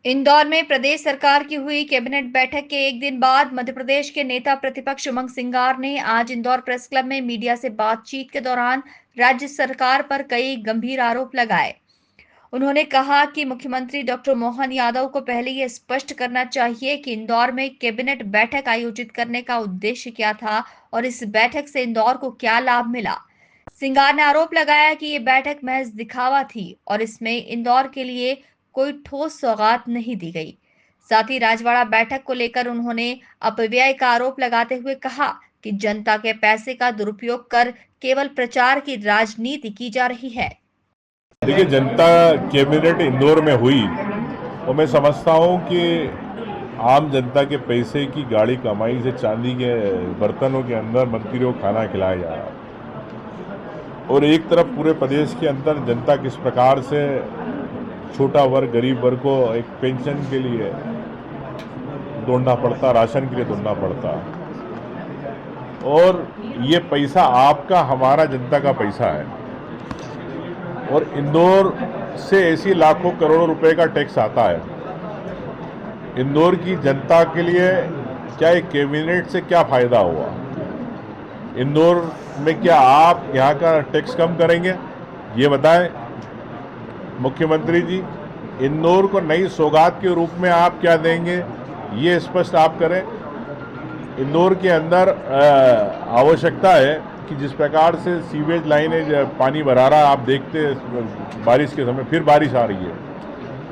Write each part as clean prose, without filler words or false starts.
इंदौर में प्रदेश सरकार की हुई कैबिनेट बैठक के एक दिन बाद मध्य प्रदेश के नेता प्रतिपक्ष उमंग सिंगार ने आज इंदौर प्रेस क्लब में मीडिया से बातचीत के दौरान राज्य सरकार पर कई गंभीर आरोप लगाए। उन्होंने कहा कि मुख्यमंत्री डॉक्टर मोहन यादव को पहले यह स्पष्ट करना चाहिए कि इंदौर में कैबिनेट बैठक आयोजित करने का उद्देश्य क्या था और इस बैठक से इंदौर को क्या लाभ मिला। सिंगार ने आरोप लगाया कि ये बैठक महज दिखावा थी और इसमें इंदौर के लिए कोई ठोस सौगात नहीं दी गई। साथ ही राजवाड़ा बैठक को लेकर उन्होंने अपव्यय का आरोप लगाते हुए कहा कि जनता के पैसे का दुरुपयोग कर केवल प्रचार की राजनीति की जा रही है। देखिए, जनता कैबिनेट इंदौर में हुई और मैं समझता हूँ कि आम जनता के पैसे की गाड़ी कमाई से चांदी के बर्तनों के अंदर मंत्रियों को खाना खिलाया जा रहा है और एक तरफ पूरे प्रदेश के अंदर जनता किस प्रकार से छोटा वर्ग, गरीब वर्ग को एक पेंशन के लिए दौड़ना पड़ता, राशन के लिए दौड़ना पड़ता और ये पैसा आपका, हमारा, जनता का पैसा है और इंदौर से ऐसी लाखों करोड़ों रुपए का टैक्स आता है। इंदौर की जनता के लिए क्या एक कैबिनेट से क्या फायदा हुआ? इंदौर में क्या आप यहाँ का टैक्स कम करेंगे? ये बताएं मुख्यमंत्री जी। इंदौर को नई सौगात के रूप में आप क्या देंगे, ये स्पष्ट आप करें। इंदौर के अंदर आवश्यकता है कि जिस प्रकार से सीवेज लाइनें पानी भरा रहा, आप देखते बारिश के समय फिर बारिश आ रही है,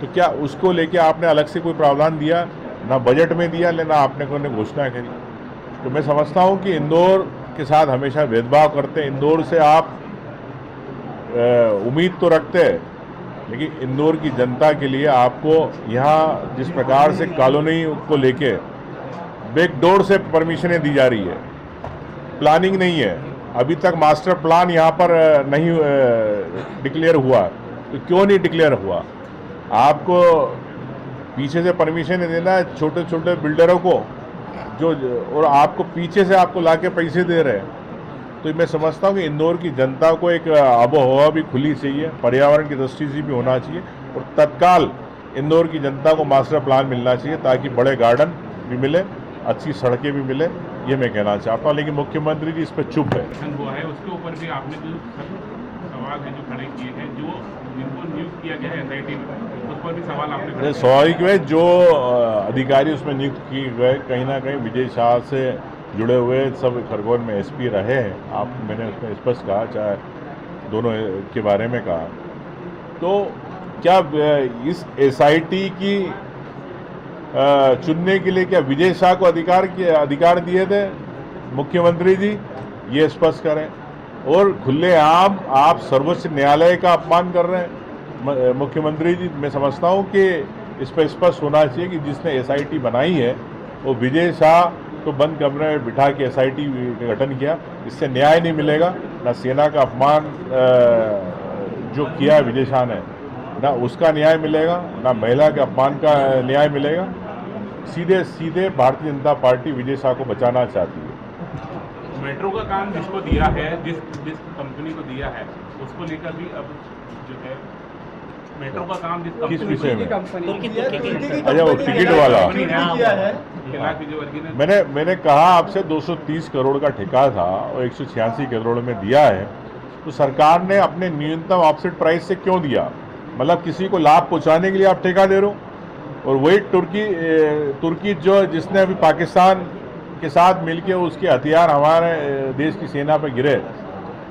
तो क्या उसको लेके आपने अलग से कोई प्रावधान दिया? ना बजट में दिया, ना आपने कोई घोषणा करी। तो मैं समझता हूँ कि इंदौर के साथ हमेशा भेदभाव करते हैं। इंदौर से आप उम्मीद तो रखते हैं, लेकिन इंदौर की जनता के लिए आपको यहाँ जिस प्रकार से कॉलोनी को लेके बैकडोर से परमिशनें दी जा रही है, प्लानिंग नहीं है, अभी तक मास्टर प्लान यहाँ पर नहीं डिक्लेयर हुआ। तो क्यों नहीं डिक्लेयर हुआ? आपको पीछे से परमिशन देना है छोटे छोटे बिल्डरों को, जो और आपको पीछे से आपको लाके पैसे दे रहे हैं। तो मैं समझता हूँ कि इंदौर की जनता को एक आबोहवा भी खुली चाहिए, पर्यावरण की दृष्टि से भी होना चाहिए और तत्काल इंदौर की जनता को मास्टर प्लान मिलना चाहिए ताकि बड़े गार्डन भी मिले, अच्छी सड़कें भी मिले। ये मैं कहना चाहता हूँ, लेकिन मुख्यमंत्री जी इस पर चुप है। हुआ है उसके ऊपर भी आपने जो सवाल है जो खड़े किए हैं, जो जिनको नियुक्त किया गया है एसआईटी में, उस पर भी सवाल आपने खड़े किए। स्वाभाविक है, जो अधिकारी उसमें नियुक्त किए गए कहीं ना कहीं विजय शाह से जुड़े हुए सब खरगोन में एसपी रहे हैं। आप, मैंने उसमें स्पष्ट कहा, चाहे दोनों के बारे में कहा। तो क्या इस एसआईटी की चुनने के लिए क्या विजय शाह को अधिकार दिए थे मुख्यमंत्री जी? ये स्पष्ट करें। और खुलेआम आप सर्वोच्च न्यायालय का अपमान कर रहे हैं मुख्यमंत्री जी। मैं समझता हूँ कि इस पर स्पष्ट होना चाहिए कि जिसने एसआईटी बनाई है वो विजय शाह को बंद कमरे में बिठा के एसआईटी का गठन किया। इससे न्याय नहीं मिलेगा। ना सेना का अपमान जो किया है विजय शाह ने, ना उसका न्याय मिलेगा, ना महिला के अपमान का न्याय मिलेगा। सीधे सीधे भारतीय जनता पार्टी विजय शाह को बचाना चाहती है। मेट्रो का काम जिसको दिया है, जिस कंपनी को दिया है, उसको लेकर भी अब जो है मेट्रो का काम किस विषय में? तुर्की अच्छा, वो टिकट वाला। मैंने कहा आपसे 230 करोड़ का ठेका था और 186 करोड़ में दिया है। तो सरकार ने अपने न्यूनतम ऑफसेट प्राइस से क्यों दिया? मतलब किसी को लाभ पहुंचाने के लिए आप ठेका दे रहे हो। और वही तुर्की जो जिसने अभी पाकिस्तान के साथ मिलकर उसके हथियार हमारे देश की सेना पर गिरे,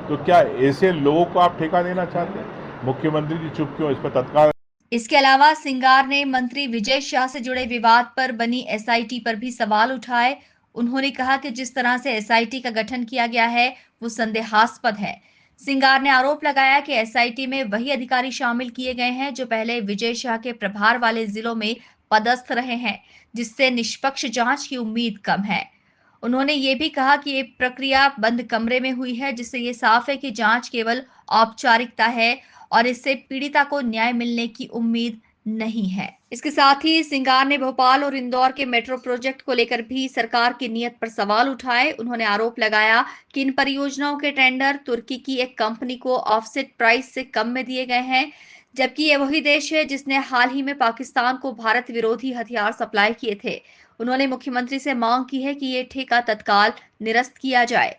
तो क्या ऐसे लोगों को आप ठेका देना चाहते हैं? मुख्यमंत्री जी चुप क्यों? इस पर तत्काल। इसके अलावा सिंगार ने मंत्री विजय शाह से जुड़े विवाद पर बनी एसआईटी पर भी सवाल उठाए। उन्होंने कहा कि जिस तरह से एसआईटी का गठन किया गया है वो संदेहास्पद है। सिंगार ने आरोप लगाया कि एसआईटी में वही अधिकारी शामिल किए गए हैं जो पहले विजय शाह के प्रभार वाले जिलों में पदस्थ रहे हैं, जिससे निष्पक्ष जांच की उम्मीद कम है। उन्होंने ये भी कहा कि ये प्रक्रिया बंद कमरे में हुई है, जिससे ये साफ है कि जांच केवल औपचारिकता है और इससे पीड़िता को न्याय मिलने की उम्मीद नहीं है। इसके साथ ही सिंगार ने भोपाल और इंदौर के मेट्रो प्रोजेक्ट को लेकर भी सरकार की नीयत पर सवाल उठाए। उन्होंने आरोप लगाया कि इन परियोजनाओं के टेंडर तुर्की की एक कंपनी को ऑफसेट प्राइस से कम में दिए गए हैं, जबकि ये वही देश है जिसने हाल ही में पाकिस्तान को भारत विरोधी हथियार सप्लाई किए थे। उन्होंने मुख्यमंत्री से मांग की है कि ये ठेका तत्काल निरस्त किया जाए।